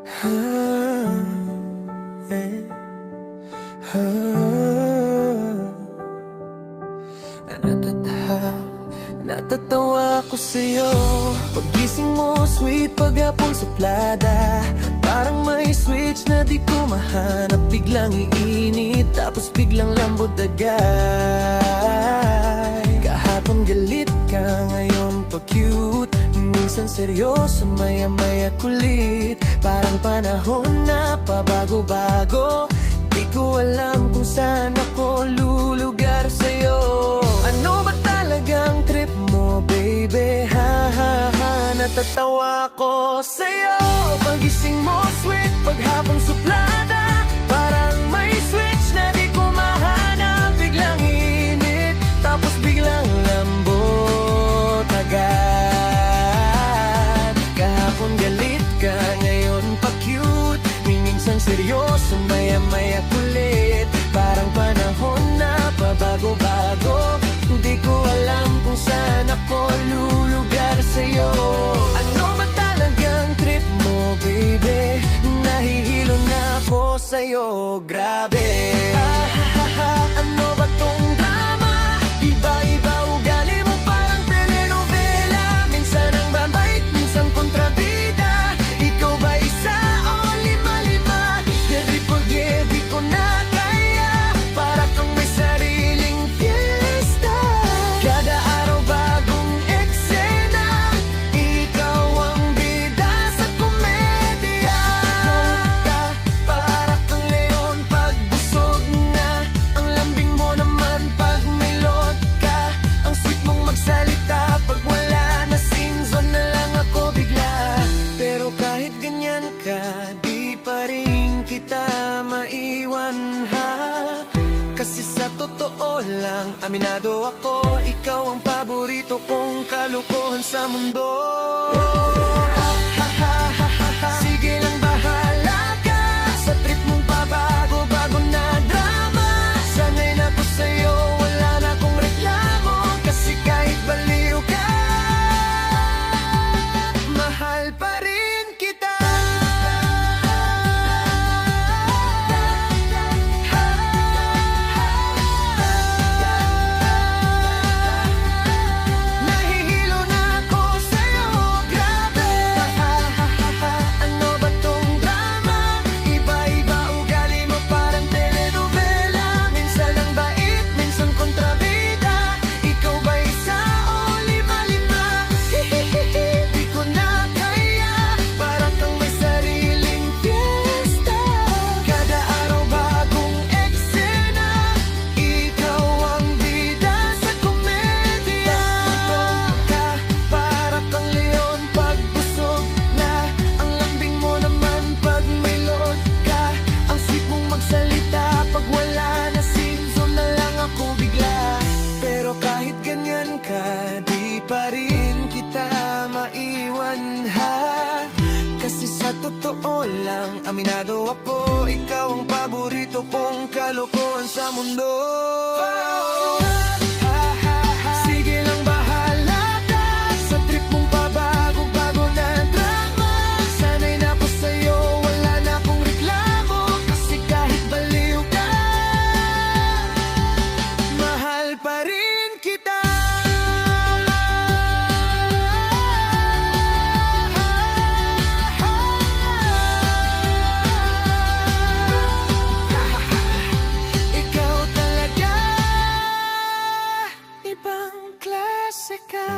Ah, eh, natatawa ko sa'yo. Paggising mo, sweet, paghapon suplada. Parang may switch na di ko mahanap. Biglang iinit, tapos biglang lambot agad. Kahapon galit ka, ngayon pa cute. Minsan seryoso, maya-maya kulit. Parang panahon na pabago-bago. Di ko alam kung saan ako lulugar sa'yo. Ano ba talagang trip mo, baby? Ha ha ha, natatawa ko sa'yo. Pagising mo, sweet, paghapon suplada. Parang may switch na di ko mahanap. Biglang init, tapos biglang lambot agad. Kahapon galit ka, ngayon pa cute. Minsan seryoso, maya-maya kulit. Parang panahon na pabago-bago. Di ko alam kung saan ako lulugar sa'yo. Ano ba talagang trip mo, baby? Nahihilo na ako sa'yo, grabe. Ano ba tong drama? Iba-iba ugali mo, parang telenovela. Minsan ang babait, minsan kontrabida. Ikaw ba isa o lima-lima? Di forget, di ko na kaya. Para kang may sariling fiesta. Kada araw bagong eksena. Ikaw ang bida sa komedya. Para kang leon pag busog na. Ang lambing mo naman pag may load ka. Ang sweet mong magsalita pag wala na sinzon na lang ako bigla. Pero kahit ganyan ka, di pa rin kita maiwan, ha? Kasi sa totoo lang, aminado ako, ikaw ang paborito kong kalokohan sa mundo. Sige lang, bahala ka sa trip mong pabago-bago na drama. Sanay na ko sa'yo, wala na akong reklamo. Kasi kahit baliw ka, mahal pa rin kita. Nahihilo na ako sa'yo, grabe. Ano ba tong drama? Iba-iba ugali mo, parang telenovela. Minsan ang bait, minsan kontrabida. Ikaw ba isa o lima-lima? Di ko na kaya. Parang kang may sariling fiesta. Kada araw bagong eksena. Ikaw ang bida sa komedya. Gutom ka, para kang leon pag busog na. Ang lambing mo naman pag may load ka. Ang sweet mong magsalita pag wala na sinzon na lang ako bigla. Pero kahit ganyan ka, di pa rin kita maiwan, ha? Kasi sa totoo lang, aminado ako, ikaw ang paborito kong kalokohan sa mundo. Sige lang, bahala ka sa trip mong pabago-bago na drama. Sanay na ko sa'yo, wala na akong reklamo. Kasi kahit baliw ka, mahal pa rin kita. Ikaw talaga, ibang klase ka.